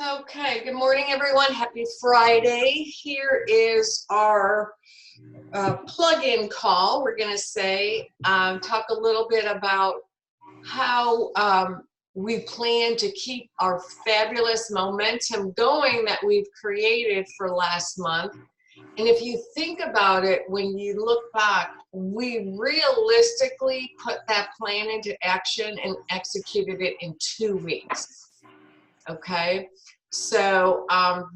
Okay, good morning, everyone. Happy Friday. Here is our plug-in call. We're going to say, talk a little bit about how we plan to keep our fabulous momentum going that we've created for last month. And if you think about it, when you look back, we realistically put that plan into action and executed it in 2 weeks. Okay, so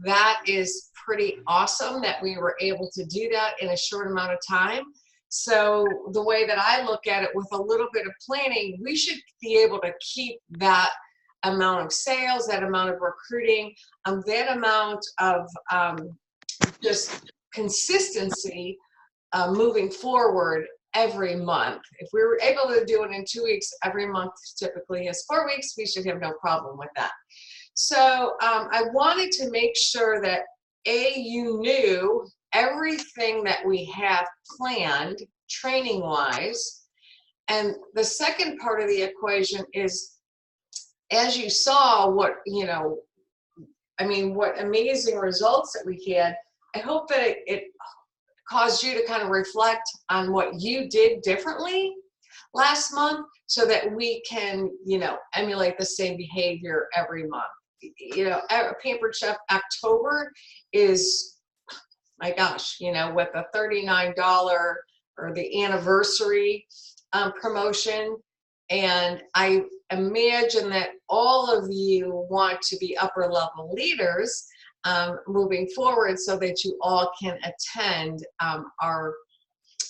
that is pretty awesome that we were able to do that in a short amount of time. So the way that I look at it, with a little bit of planning, we should be able to keep that amount of sales, that amount of recruiting, that amount of just consistency moving forward every month. If we were able to do it in 2 weeks, every month typically is 4 weeks, we should have no problem with that. So I wanted to make sure that you knew everything that we have planned training wise. And the second part of the equation is, as you saw what amazing results that we had, I hope that it caused you to kind of reflect on what you did differently last month, so that we can, emulate the same behavior every month. Pampered Chef October is, my gosh, with the $39 or the anniversary promotion. And I imagine that all of you want to be upper level leaders moving forward, so that you all can attend our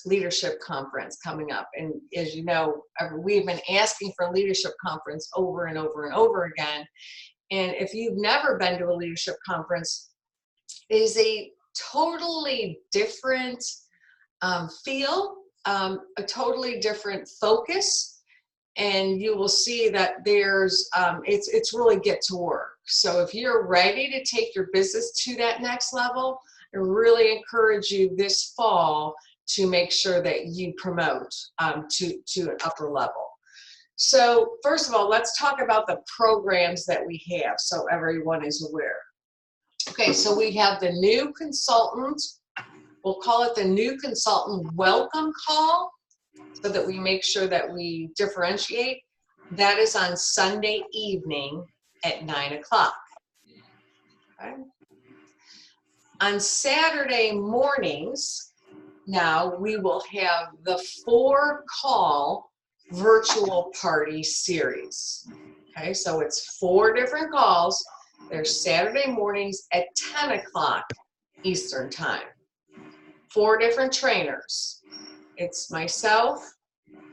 leadership conference coming up. And as you know, we've been asking for a leadership conference over and over and over again. And if you've never been to a leadership conference, it is a totally different feel, a totally different focus. And you will see that there's, it's really get to work. So if you're ready to take your business to that next level, I really encourage you this fall to make sure that you promote to an upper level. So first of all, let's talk about the programs that we have so everyone is aware. Okay, so we have the new consultant, we'll call it the new consultant welcome call, so that we make sure that we differentiate. That is on Sunday evening at 9 o'clock. Okay. On Saturday mornings, now we will have the 4-call virtual party series. Okay, so it's 4 different calls. They're Saturday mornings at 10 o'clock Eastern time. 4 different trainers. It's myself,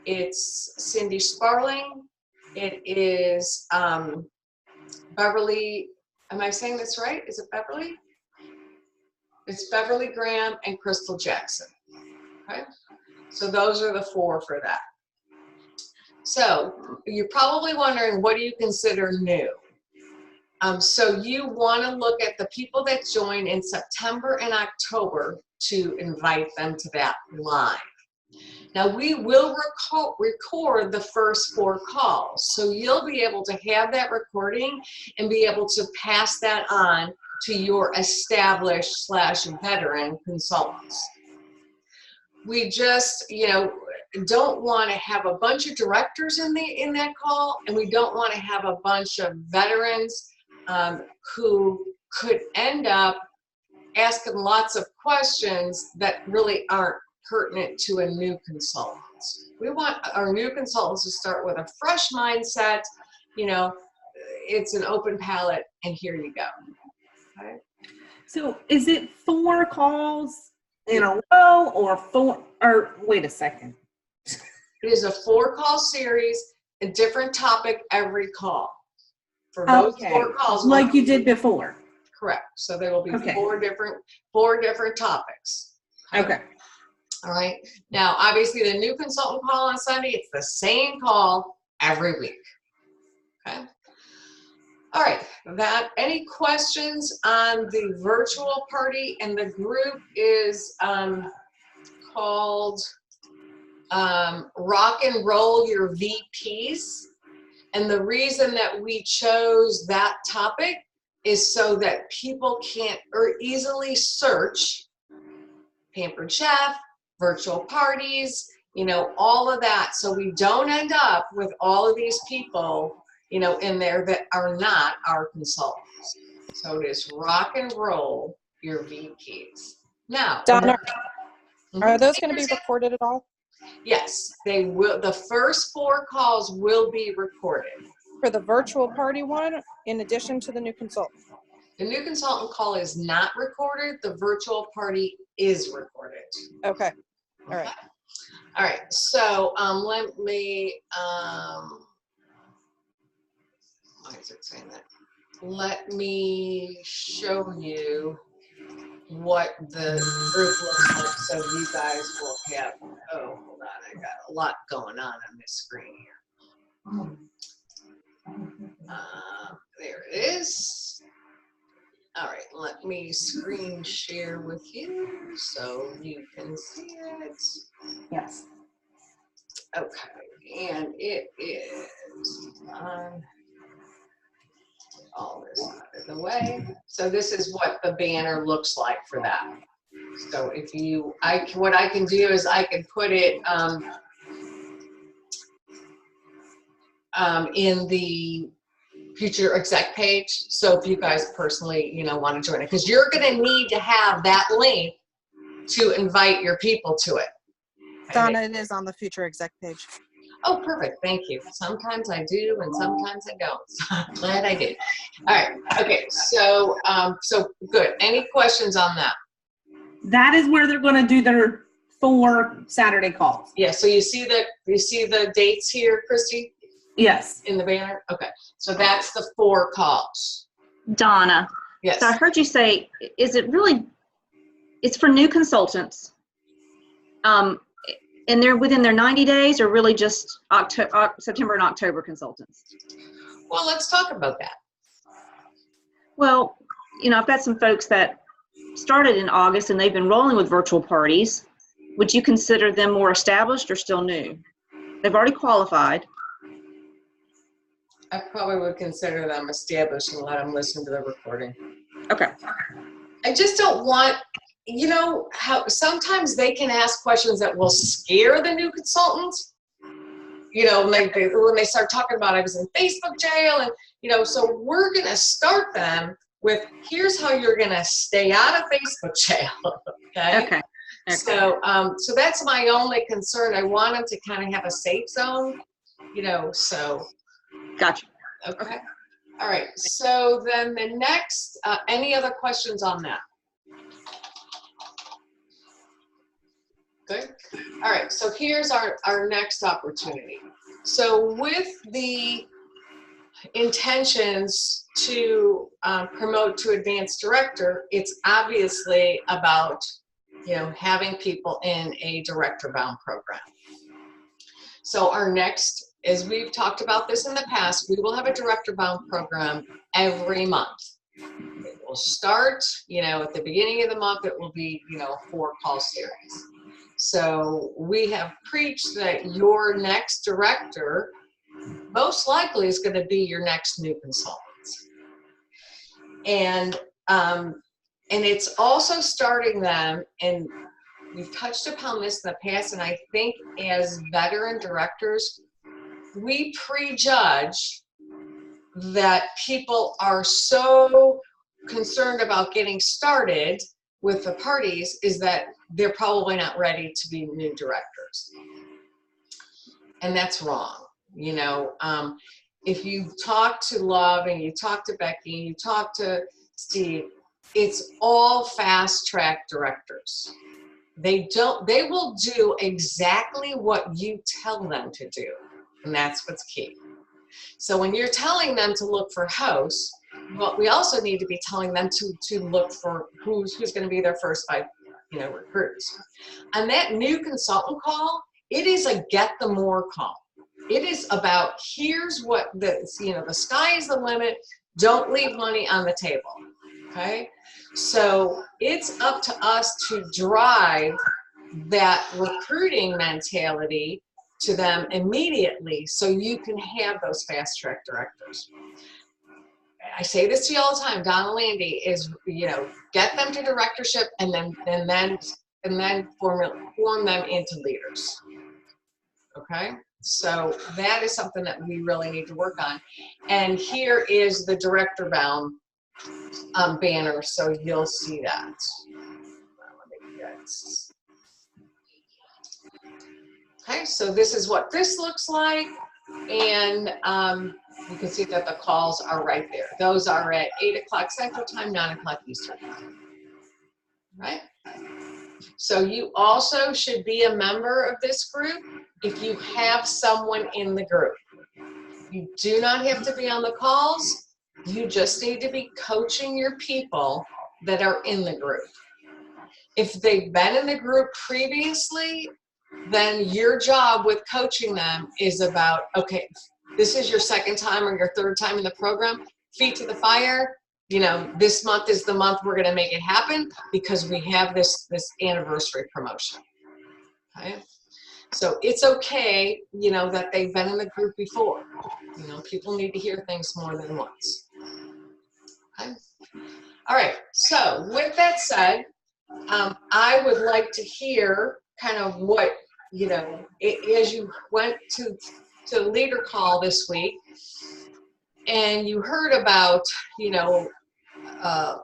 it's Cindy Sparling, it is Beverly, am I saying this right? Is it Beverly? It's Beverly Graham and Crystal Jackson. Okay, so those are the 4 for that. So you're probably wondering, what do you consider new? So you want to look at the people that join in September and October to invite them to that live. Now we will record the first 4 calls, so you'll be able to have that recording and be able to pass that on to your established / veteran consultants. We just, don't want to have a bunch of directors in that call, and we don't want to have a bunch of veterans who could end up asking lots of questions that really aren't pertinent to a new consultant. We want our new consultants to start with a fresh mindset. It's an open palette, and here you go. Okay. So is it 4 calls in a row, or wait a second? It is a 4-call series, a different topic every call. For those 4 calls, like you did before. Correct. So there will be 4 different topics. Okay. All right. Now, obviously, the new consultant call on Sunday, it's the same call every week. Okay. All right. Any questions on the virtual party? And the group is called Rock and Roll Your VPs. And the reason that we chose that topic is so that people can't or easily search Pampered Chef, virtual parties, you know, all of that. So we don't end up with all of these people, you know, in there that are not our consultants. So it is rock and roll your VPs. Now, Donna, are Mhm. those going to be recorded at all Yes, they will. The first 4 calls will be recorded. for the virtual party one, in addition to the new consultant? The new consultant call is not recorded. The virtual party is recorded. Okay. All right. All right. So let me. Why is it saying that? Let me show you what the group looks like, so you guys will have. Oh, hold on. I got a lot going on this screen here. There it is. All right, let me screen share with you so you can see it. Yes. Okay, and it is on all this out of the way. So this is what the banner looks like for that. So if you, what I can do is I can put it in the future exec page. So if you guys personally, you know, want to join it, because you're going to need to have that link to invite your people to it. Donna, it is on the future exec page. Oh, perfect. Thank you. Sometimes I do and sometimes I don't. Glad I did. All right. Okay. So, so good. Any questions on that? That is where they're going to do their 4 Saturday calls. Yeah. So you see the dates here, Christy, Yes. in the banner? Okay. So that's the 4 calls. Donna, Yes. so I heard you say, is it really, it's for new consultants, and they're within their 90 days, or really just September and October consultants? Well, let's talk about that. Well, you know, I've got some folks that started in August and they've been rolling with virtual parties. Would you consider them more established or still new? They've already qualified. I probably would consider them established and let them listen to the recording. Okay. I just don't want, you know, how sometimes they can ask questions that will scare the new consultants. You know, when they start talking about I was in Facebook jail, and you know, so we're gonna start them with here's how you're gonna stay out of Facebook jail. Okay. Okay. So, so that's my only concern. I want them to kind of have a safe zone, you know. So. Gotcha. Okay. All right. So then the next, any other questions on that? Good. All right. So here's our next opportunity. So with the intentions to promote to advanced director, it's obviously about, you know, having people in a director bound program. So our next, as we've talked about this in the past, we will have a director bound program every month. It will start, you know, at the beginning of the month, it will be, you know, a 4-call series. So we have preached that your next director most likely is going to be your next new consultant. And it's also starting them, and we've touched upon this in the past, and I think as veteran directors, we prejudge that people are so concerned about getting started with the parties is that they're probably not ready to be new directors. And that's wrong. You know, if you talk to Love and you talk to Becky and you talk to Steve, it's all fast track directors. They will do exactly what you tell them to do. And that's what's key. So when you're telling them to look for hosts, well, we also need to be telling them to look for who's going to be their first 5, you know, recruits. On that new consultant call, it is a get the more call. It is about here's what the, you know, the sky is the limit. Don't leave money on the table. Okay. So it's up to us to drive that recruiting mentality to them immediately so you can have those fast track directors. I say this to you all the time, Donna Landy, is, you know, get them to directorship and then form them into leaders. Okay, so that is something that we really need to work on. And here is the director bound banner, so you'll see that. Okay, so this is what this looks like, and you can see that the calls are right there. Those are at 8 o'clock Central Time, 9 o'clock Eastern Time. Right? So you also should be a member of this group if you have someone in the group. You do not have to be on the calls. You just need to be coaching your people that are in the group. If they've been in the group previously, then your job with coaching them is about, okay, this is your second time or your third time in the program, feet to the fire. You know, this month is the month we're going to make it happen because we have this anniversary promotion. Okay? So it's okay, you know, that they've been in the group before. You know, people need to hear things more than once. Okay? All right. So with that said, I would like to hear kind of what, you know, as you went to leader call this week and you heard about, you know,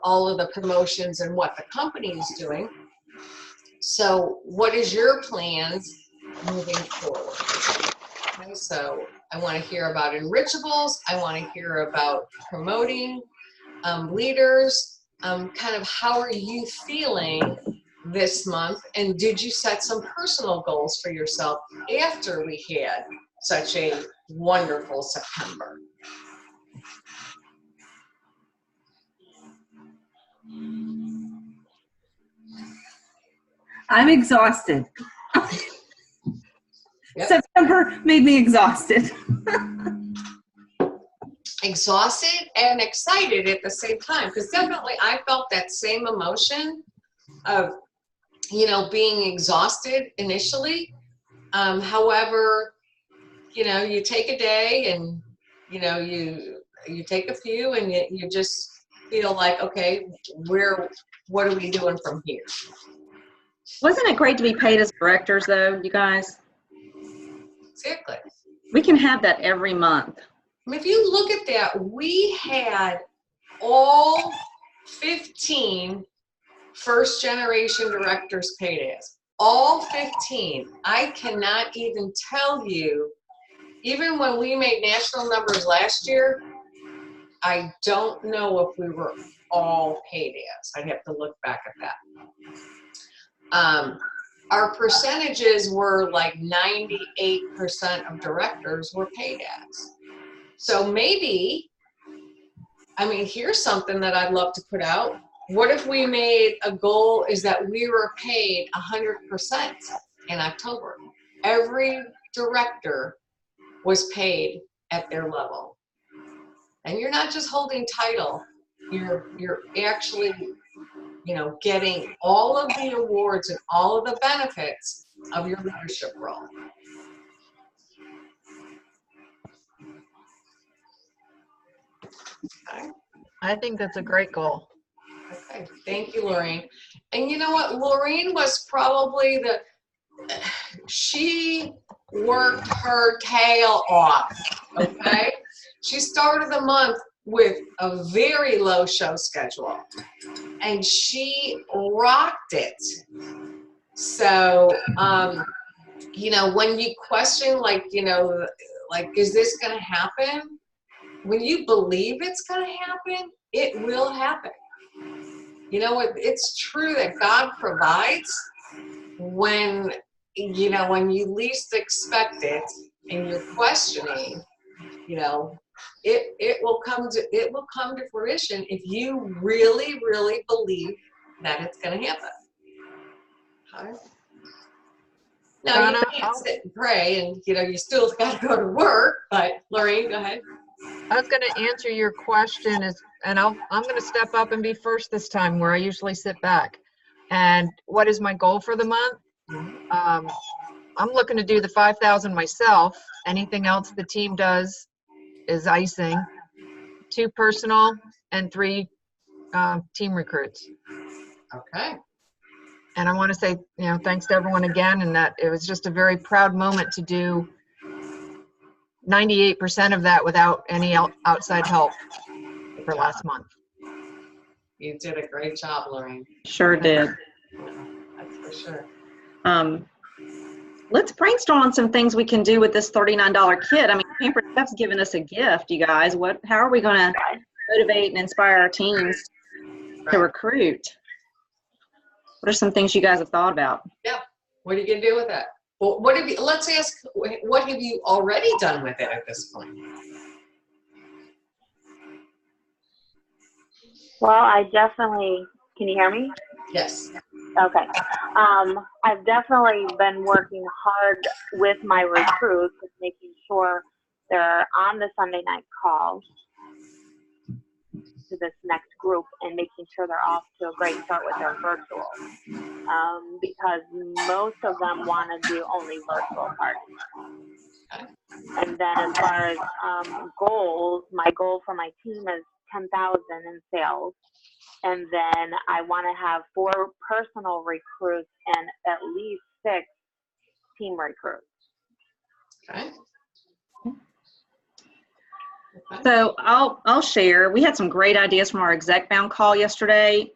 all of the promotions and what the company is doing. So what is your plans moving forward? Okay, so I want to hear about enrichables. I want to hear about promoting leaders. Kind of how are you feeling this month? And did you set some personal goals for yourself after we had such a wonderful September? I'm exhausted. Yep. September made me exhausted. Exhausted and excited at the same time, because definitely I felt that same emotion of, you know, being exhausted initially. However, you know, you take a day and, you know, you take a few and you just feel like, okay, what are we doing from here? Wasn't it great to be paid as directors, though, you guys? Exactly. We can have that every month. I mean, if you look at that, we had all 15 first generation directors paid as. All 15. I cannot even tell you, even when we made national numbers last year, I don't know if we were all paid as. I'd have to look back at that. Our percentages were like 98% of directors were paid as. So maybe, I mean, here's something that I'd love to put out. What if we made a goal is that we were paid 100% in October? Every director was paid at their level. And you're not just holding title, you're actually, you know, getting all of the awards and all of the benefits of your leadership role. Okay. I think that's a great goal. Okay, thank you, Lorraine. And you know what? Lorraine was probably she worked her tail off, okay? She started the month with a very low show schedule, and she rocked it. So, you know, when you question, like, you know, like, is this going to happen? When you believe it's going to happen, it will happen. You know, it's true that God provides when, you know, when you least expect it and you're questioning, you know, it will come to fruition if you really, really believe that it's going to happen. Okay. Now, Donna, you can't sit and pray and, you know, you still got to go to work, but Lorraine, go ahead. I was going to answer your question and I'm going to step up and be first this time where I usually sit back. And what is my goal for the month? I'm looking to do the 5,000 myself. Anything else the team does is icing 2 personal and 3 team recruits. Okay. And I want to say, thanks to everyone again, and that it was just a very proud moment to do 98% of that without any outside help for last month. You did a great job, Lorraine. Sure did. That's for sure. Let's brainstorm on some things we can do with this $39 kit. I mean, Pampered Chef's given us a gift, you guys. How are we going to motivate and inspire our teams to recruit? What are some things you guys have thought about? Yeah. What are you going to do with that? Well, let's ask, what have you already done with it at this point? Well, I definitely, can you hear me? Yes. Okay. I've definitely been working hard with my recruits, just making sure they're on the Sunday night call to this next group and making sure they're off to a great start with their virtual. Because most of them want to do only virtual parties. And then as far as goals, my goal for my team is 10,000 in sales. And then I want to have 4 personal recruits and at least 6 team recruits. Okay. So I'll share. We had some great ideas from our exec bound call yesterday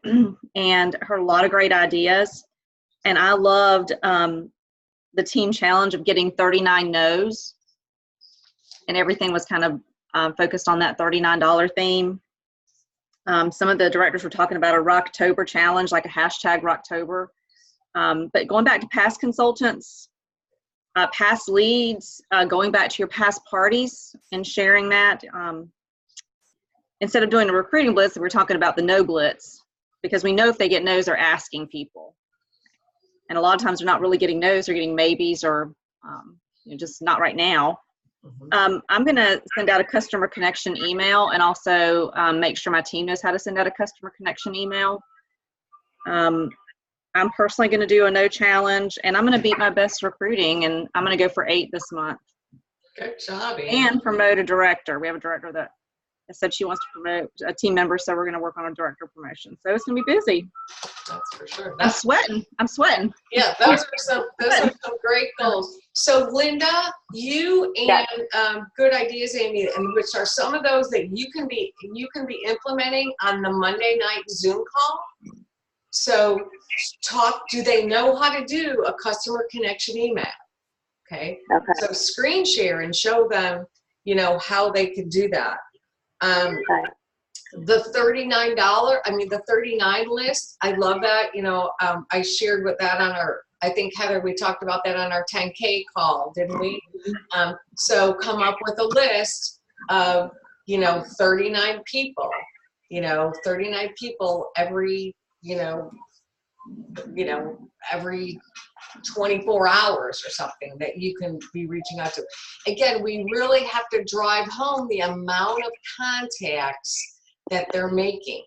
and heard a lot of great ideas. And I loved the team challenge of getting 39 no's. And everything was kind of focused on that $39 theme. Some of the directors were talking about a Rocktober challenge, like a hashtag Rocktober. But going back to past consultants, past leads, going back to your past parties and sharing that. Instead of doing a recruiting blitz, we're talking about the no blitz, because we know if they get no's, they're asking people. And a lot of times they're not really getting no's, they're getting maybes or just not right now. I'm going to send out a customer connection email and also make sure my team knows how to send out a customer connection email. I'm personally going to do a no challenge, and I'm going to beat my best recruiting, and I'm going to go for 8 this month. Good job, Ann. And promote a director. We have a director that said she wants to promote a team member, so we're going to work on a director promotion. So it's going to be busy. That's for sure. I'm sweating. Yeah, those are some great goals. So Linda, you and Good Ideas, Amy, and which are some of those that you can be implementing on the Monday night Zoom call. So do they know how to do a customer connection email? Okay. So screen share and show them, how they could do that. The $39, the 39 list, I love that. I shared with that on I think Heather, we talked about that on our 10K call, didn't we? So come up with a list of, 39 people, 39 people every, every 24 hours or something that you can be reaching out to. Again, we really have to drive home the amount of contacts that they're making.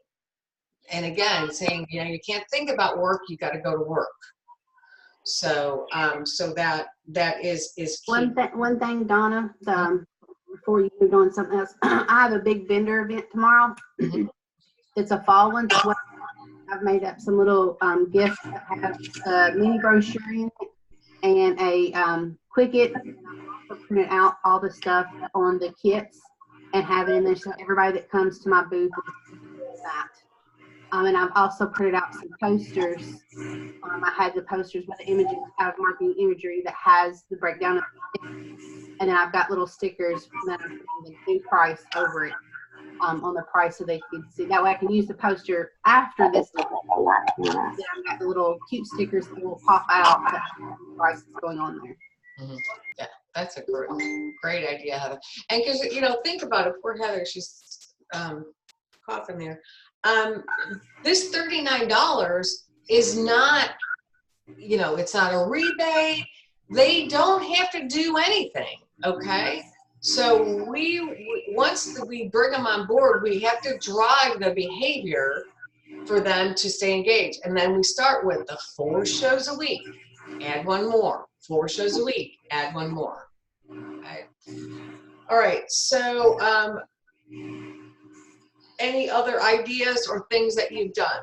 And again, saying, you can't think about work, you got to go to work. So, so that is key. One thing, Donna, before you move on to something else, I have a big vendor event tomorrow. It's a fall one. So I've made up some little gifts that have a mini brochure in it and a Quicket. I also printed out all the stuff on the kits and have it in there so everybody that comes to my booth is that. And I've also printed out some posters. I had the posters with the images, I have marketing imagery that has the breakdown of it. And then I've got little stickers that are the new price over it. On the price so they can see. That way I can use the poster after this. Then I've got the little cute stickers that will pop out that the price is going on there. Yeah, that's a great idea, Heather. And because, think about it, poor Heather, she's coughing there. This $39 is not, it's not a rebate. They don't have to do anything, okay? So once we bring them on board, we have to drive the behavior for them to stay engaged. And then we start with the 4 shows a week, add 1 more. 4 shows a week, add 1 more. Okay. All right. So any other ideas or things that you've done?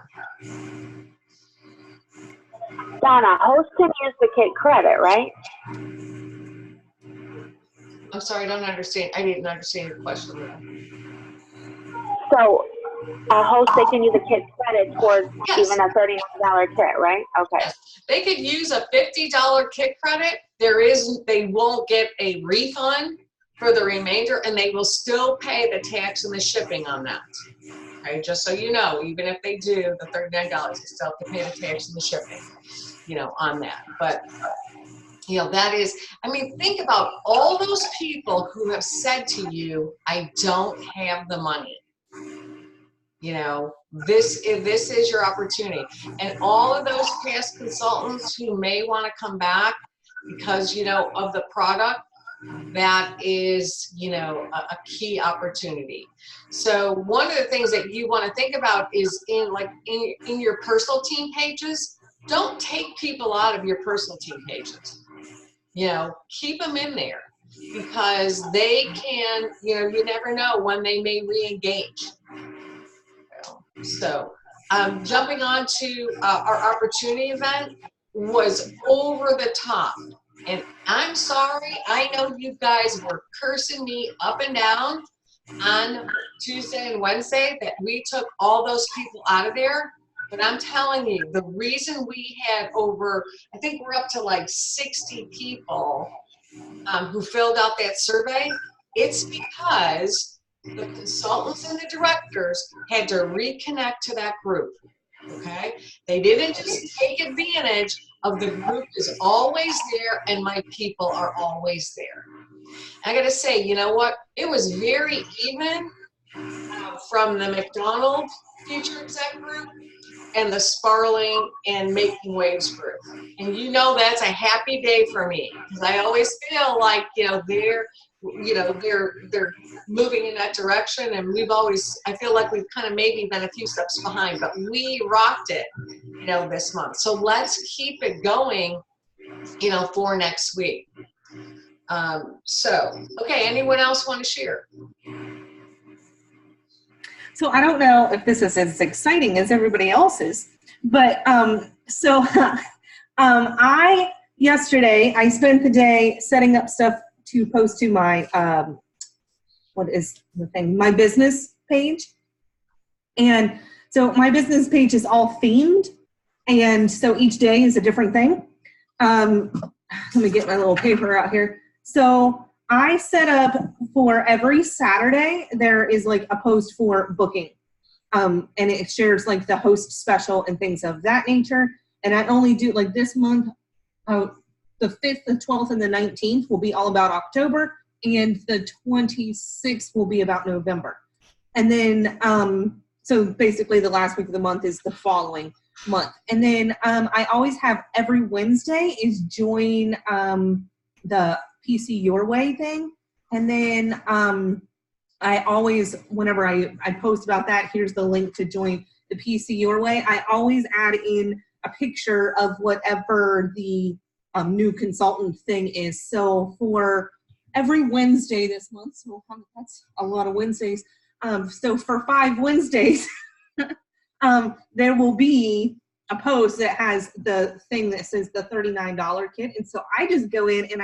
Donna, host can use the kit credit, right? I'm sorry, I don't understand. I didn't understand your question. So a host, they can use a kit credit towards Yes. even a $39 kit, right? Okay. They could use a $50 kit credit. They won't get a refund for the remainder, and they will still pay the tax and the shipping on that. Okay, just so you know, even if they do the $39, they still have to pay the tax and the shipping, on that. But that is, think about all those people who have said to you, I don't have the money. This is your opportunity. And all of those past consultants who may want to come back because, of the product, that is, a key opportunity. So one of the things that you want to think about is in your personal team pages, don't take people out of your personal team pages. Keep them in there because they can, you never know when they may re-engage. So jumping on to our opportunity event was over the top. And I'm sorry, I know you guys were cursing me up and down on Tuesday and Wednesday that we took all those people out of there. But I'm telling you, the reason we had I think we're up to like 60 people who filled out that survey, it's because the consultants and the directors had to reconnect to that group, okay? They didn't just take advantage of the group is always there and my people are always there. I gotta say, you know what? It was very even from the McDonald Future Exec group and the Sparling and Making Waves group. And that's a happy day for me because I always feel like, they're moving in that direction, and I feel like we've kind of maybe been a few steps behind, but we rocked it, this month. So let's keep it going, for next week. Okay, anyone else want to share? So I don't know if this is as exciting as everybody else's, but yesterday I spent the day setting up stuff to post to my my business page. And so my business page is all themed, and so each day is a different thing. Let me get my little paper out here. So I set up for every Saturday, there is like a post for booking. And it shares like the host special and things of that nature. And I only do like this month, the 5th, the 12th, and the 19th will be all about October. And the 26th will be about November. And then, so basically the last week of the month is the following month. And then I always have every Wednesday is join the PC Your Way thing. And then I always, whenever I post about that, here's the link to join the PC Your Way. I always add in a picture of whatever the new consultant thing is. So for every Wednesday this month, so that's a lot of Wednesdays. So for 5 Wednesdays, there will be a post that has the thing that says the $39 kit. And so I just go in and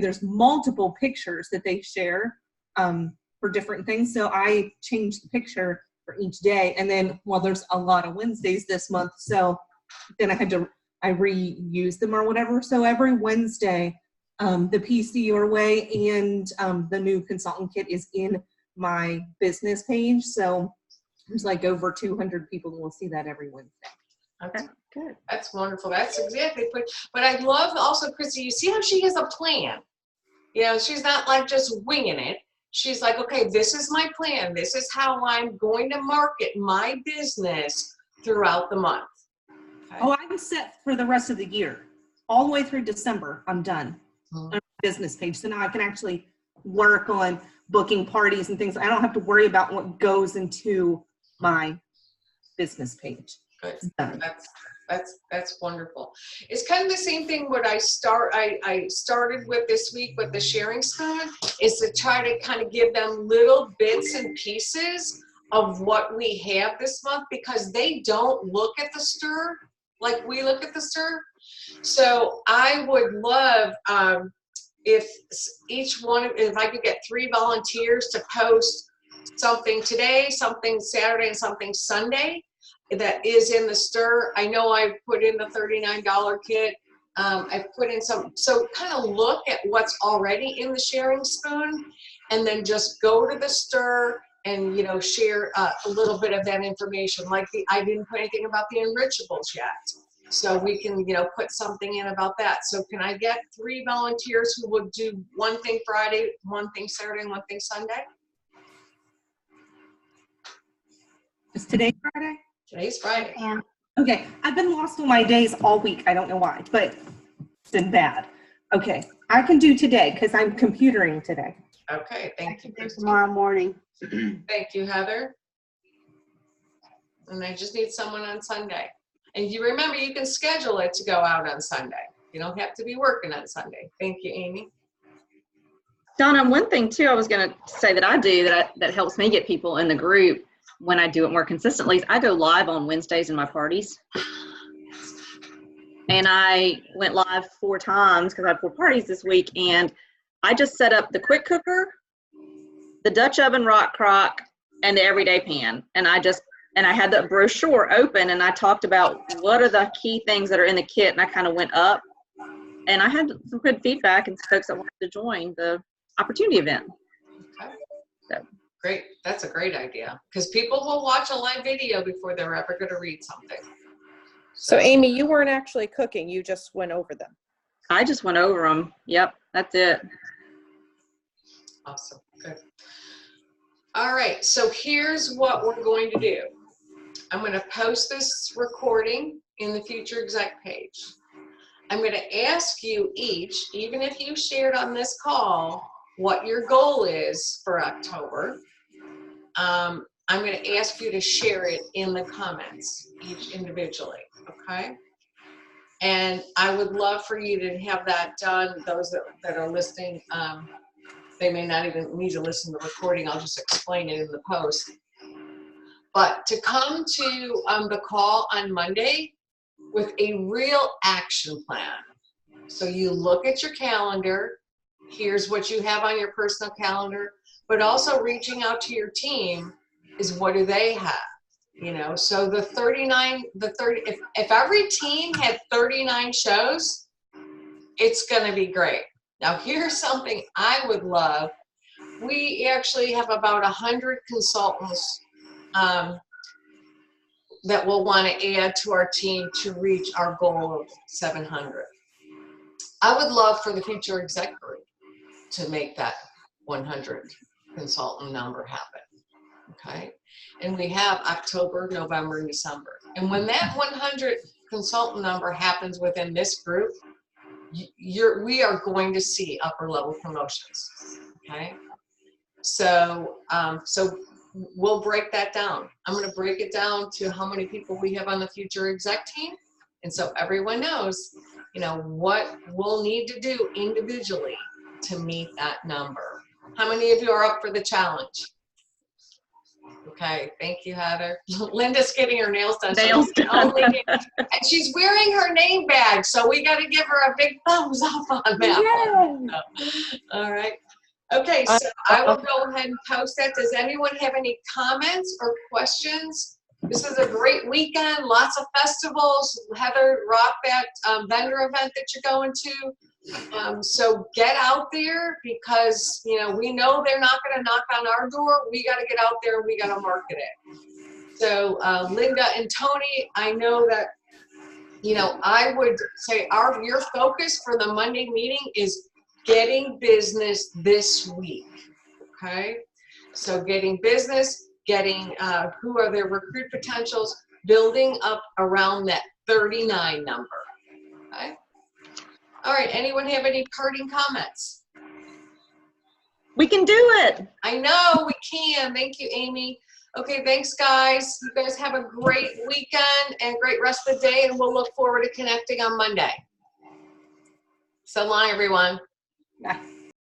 there's multiple pictures that they share for different things. So I change the picture for each day. And then, there's a lot of Wednesdays this month. So then I reuse them or whatever. So every Wednesday, the PC Your Way and the new consultant kit is in my business page. So there's like over 200 people who will see that every Wednesday. Okay, good. That's wonderful. That's exactly. But I love also, Christy, you see how she has a plan. She's not like just winging it. She's like, okay, this is my plan. This is how I'm going to market my business throughout the month. Okay. Oh, I'm set for the rest of the year. All the way through December, I'm done on my business page. So now I can actually work on booking parties and things. I don't have to worry about what goes into my business page. Good. That's wonderful. It's kind of the same thing what I started with this week with the Sharing Spoon is to try to kind of give them little bits and pieces of what we have this month because they don't look at the STIR like we look at the STIR. So I would love if I could get 3 volunteers to post something today, something Saturday, and something Sunday that is in the STIR. I know I put in the $39 kit. I put in some, so kind of look at what's already in the sharing spoon and then just go to the STIR and, you know, share a little bit of that information. Like I didn't put anything about the enrichables yet. So we can, you know, put something in about that. So can I get 3 volunteers who would do one thing Friday, one thing Saturday, and one thing Sunday? Is today Friday? Today's Friday. And Okay, I've been lost on my days all week. I don't know why, but it's been bad. Okay, I can do today because I'm computering today. Okay, thank you. Christine. tomorrow morning. Thank you, Heather. And I just need someone on Sunday. And you remember, you can schedule it to go out on Sunday. You don't have to be working on Sunday. Thank you, Amy. Donna, one thing too I was going to say that I do that helps me get people in the group when I do it more consistently is I go live on Wednesdays in my parties. And I went live 4 times because I had 4 parties this week, and I just set up the quick cooker, the Dutch oven rock crock, and the everyday pan. And I had the brochure open and I talked about what are the key things that are in the kit, and I kind of went up and I had some good feedback and some folks that wanted to join the opportunity event. Okay. So. Great. That's a great idea because people will watch a live video before they're ever going to read something. So Amy, you weren't actually cooking, you just went over them. I just went over them. Yep, that's it. Awesome. Good. All right. So here's what we're going to do. I'm going to post this recording in the Future Exec page. I'm going to ask you each, even if you shared on this call, what your goal is for October. I'm going to ask you to share it in the comments, each individually, okay? And I would love for you to have that done. Those that are listening, they may not even need to listen to the recording. I'll just explain it in the post. But to come to the call on Monday with a real action plan. So you look at your calendar, here's what you have on your personal calendar, but also reaching out to your team is what do they have? You know, so if every team had 39 shows, it's going to be great. Now, here's something I would love. We actually have about 100 consultants that will want to add to our team to reach our goal of 700. I would love for the Future Exec Group to make that 100 consultant number happen, okay? And we have October, November, and December. And when that 100 consultant number happens within this group, we are going to see upper level promotions, okay? So, we'll break that down. I'm going to break it down to how many people we have on the Future Exec team. And so everyone knows, you know, what we'll need to do individually to meet that number. How many of you are up for the challenge? Okay, thank you, Heather. Linda's getting her nails done. Nails done. And she's wearing her name badge, so we got to give her a big thumbs up on that one. All right. Okay, so I will go ahead and post that. Does anyone have any comments or questions? This is a great weekend, lots of festivals. Heather, rock that vendor event that you're going to. So get out there because, you know, we know they're not going to knock on our door. We got to get out there and we got to market it. So Linda and Tony, I know that, you know, I would say your focus for the Monday meeting is getting business this week, okay? So getting business, getting who are their recruit potentials, building up around that 39 number, okay? All right, anyone have any parting comments? We can do it. I know we can. Thank you, Amy. Okay, thanks, guys. You guys have a great weekend and great rest of the day, and we'll look forward to connecting on Monday. So long, everyone. Bye.